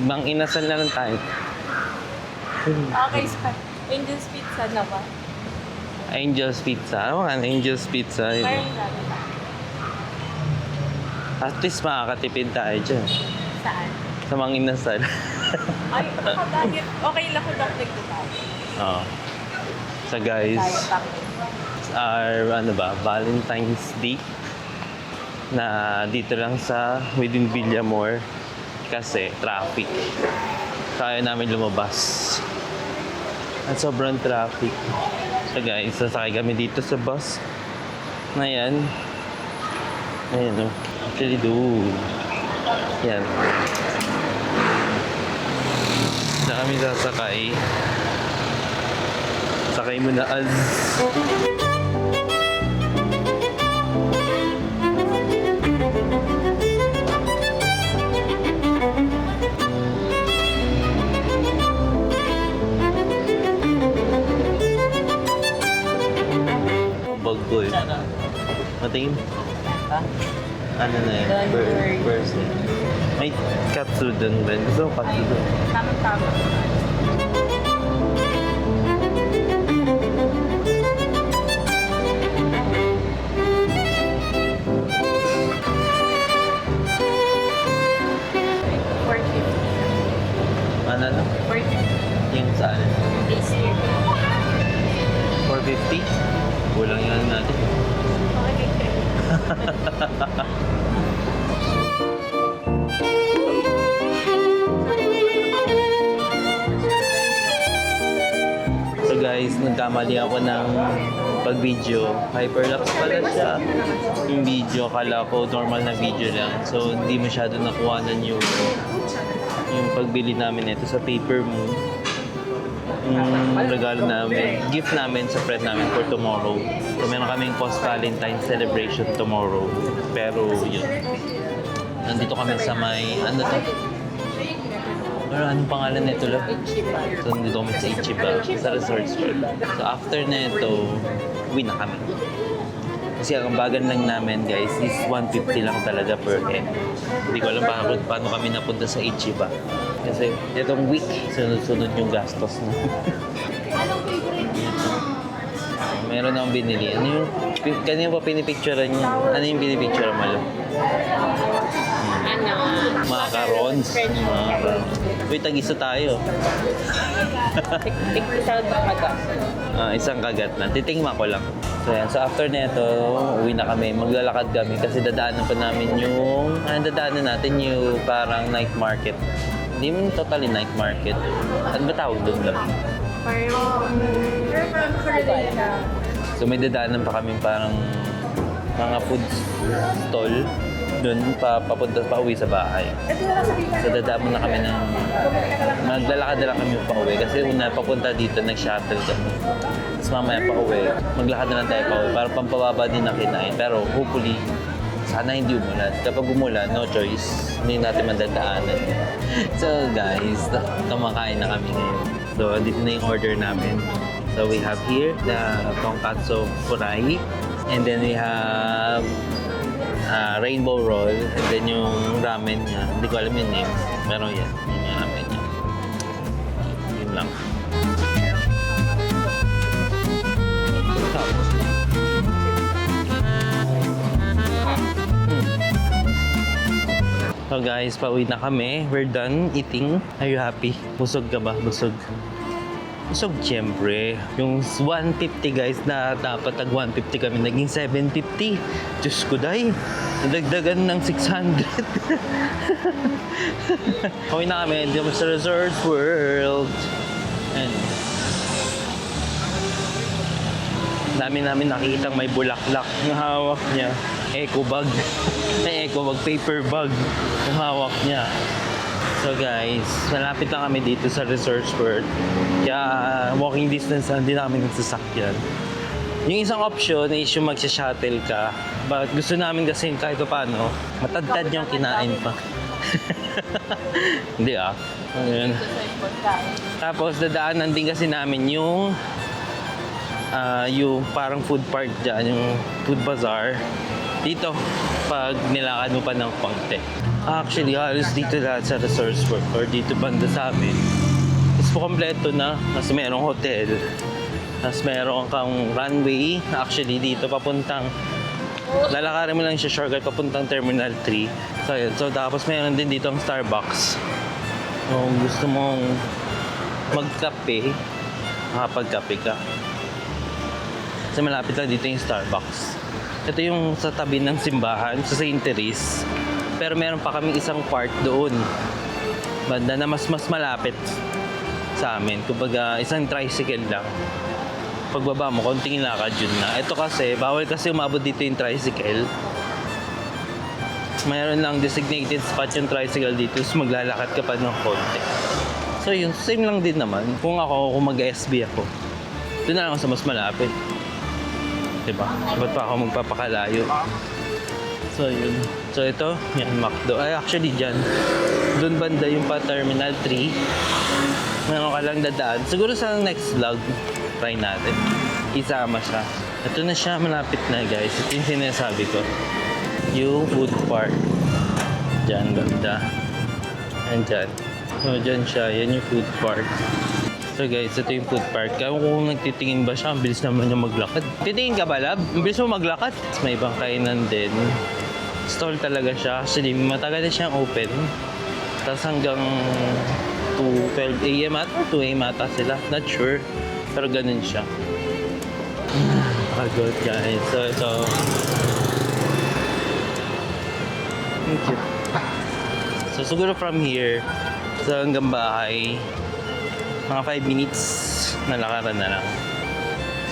Mang inasal na lang tayo. Okay, sir. Angel's Pizza na ba? Angel's Pizza. Ano nga, Angel's Pizza. Parang namin. At least makakatipid tayo dyan. Saan? Sa Mang Inasal. Ay, nakadagit. Okay lang kung daklig ko tayo. Oo. So guys, our Valentine's Day na dito lang sa within Villamor kasi traffic. Kaya namin lumabas. At sobrang traffic. So guys, sasakay kami dito sa bus na yan. Ayan o. Actually doon. Yan. Na kami sasakay. Sakay mo na az. Bagoy. Matingin? Ha? Ano na yan? Don't worry. Person. May katsudon ba? Gusto ko katsudon. Tama-tama. Ano na? 450. Yung saan? This year. 450? Kulang yun natin. So guys, nagkamali ako ng pag-video. Hyperlapse pala siya. Yung video, akala ko normal na video lang. So hindi masyado nakuhanan yung pagbili namin ito sa Paper Moon. Yung regalo namin, gift namin sa friend namin for tomorrow. So meron kaming post-Valentine celebration tomorrow. Pero yun, nandito kami sa may, ano to? Pero anong pangalan nito lang? So nandito kami sa Ichiba, sa Resort Square. So after nito, uwi na kami. Kasi ang bagan lang namin guys is 150 lang talaga per head. Hindi ko alam paano kami napunta sa Ichiba. Kasi itong week, sunod-sunod yung gastos na. Meron akong binili. Ano yung, kanina pa pinipicturean niya? Ano yung pinipicture mo lang? Macarons. Uy, tag-isa tayo. Isang kagat na. Titingma ko lang. So yan. So after nito, uwi na kami. Maglalakad kami kasi dadaanan pa namin yung... dadaanan natin yung parang night market. Hindi mo totally night market. Ano ba tawag doon lang? So may dadaanan pa kami parang mga food stall doon papunta pa uwi sa bahay. So dadaan muna kami ng maglalakad na lang kami pa uwi kasi una papunta dito nag-shuttle kami. Tapos mamaya pa uwi, maglakad na lang tayo pa uwi para pampababa din ang kinain. Pero hopefully sana hindi umulan. Kapag umulan, no choice. Hindi natin madadaanan. So guys, kumakain na kami ngayon. So dito na yung order namin. So we have here the tonkatsu fry. And then we have rainbow roll. And then yung ramen niya. Hindi ko alam yung name. Meron yan. Yung ramen niya. Yun lang. So guys, pauwi na kami. We're done eating. Are you happy? Busog ka ba? Busog. Busog, siyempre. Yung 150 guys na dapat tag 150 kami, naging 750. Diyos ko day. Nadagdagan ng 600. Pauwi na kami. Dito sa Resort World. And dami namin nakikitang may bulaklak na hawak niya. Eco bag. May eco bag, paper bag yung hawak niya. So guys, malapit lang kami dito sa Resort World. Kaya walking distance lang din namin ng sasakyan. Yung isang option is yung magsha-shuttle ka. But gusto namin kasi kahit paano, matadtad yung kinain pa. Hindi Ayun. Tapos dadaanan din kasi namin yung parang food park dyan, yung food bazaar. Dito, pag nilakad mo pa ng konti. Actually, halos dito lahat sa resorts or dito banda sa amin is po kompleto na. Kasi merong hotel. Tapos meron kang runway. Actually, dito papuntang lalakarin mo lang siya shortcut papuntang Terminal 3. So, yun. So, tapos meron din dito ang Starbucks. Kung gusto mong magkape, makapagkape ka. Kasi malapit lang dito yung Starbucks. Ito yung sa tabi ng simbahan, sa St. Therese. Pero meron pa kaming isang part doon. Banda na mas malapit sa amin. Kumbaga, isang tricycle lang. Pagbaba mo, konting lakad yun na. Ito kasi, bawal kasi umabot dito yung tricycle. Mayroon lang designated spot yung tricycle dito, so maglalakad ka pa ng konti. So yun, same lang din naman. Kung mag-SB ako, doon na lang ako sa mas malapit. Diba? Ba't pa ako magpapakalayo? So yun. So ito, yan, McDo. Ay, actually dyan. Doon banda yung pa Terminal 3. Meron ka lang dadaan. Siguro sa next vlog, try natin. Isama siya. Ito na siya, malapit na guys. Ito yung sinasabi ko. Yung food park. Diyan, ganda. And dyan. So, dyan siya. Yan yung food park. So guys, ito yung food park. Kaya kung nagtitingin ba siya, ang bilis naman niya maglakad. Titingin ka ba, lab? Ang bilis mo maglakad. May ibang kainan din. Stall talaga siya. Actually, matagal na siyang open. Tapos hanggang 12 a.m. at 2 a.m. ata sila. Not sure. Pero ganun siya. Pagod guys. So ito. Thank you. So siguro from here sa hanggang bahay, mga 5 minutes na lakaran na lang.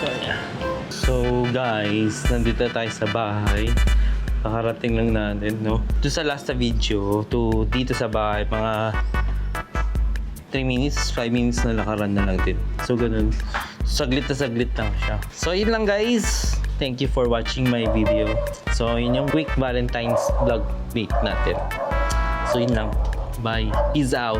So yeah. So guys, nandito tayo sa bahay. Kakarating lang natin, no? Doon sa last na video, to dito sa bahay, mga 3 minutes, 5 minutes na lakaran na lang din. So ganun. Saglit na saglit lang siya. So yun lang guys. Thank you for watching my video. So yun yung quick Valentine's vlog week natin. So yun lang. Bye. Peace out.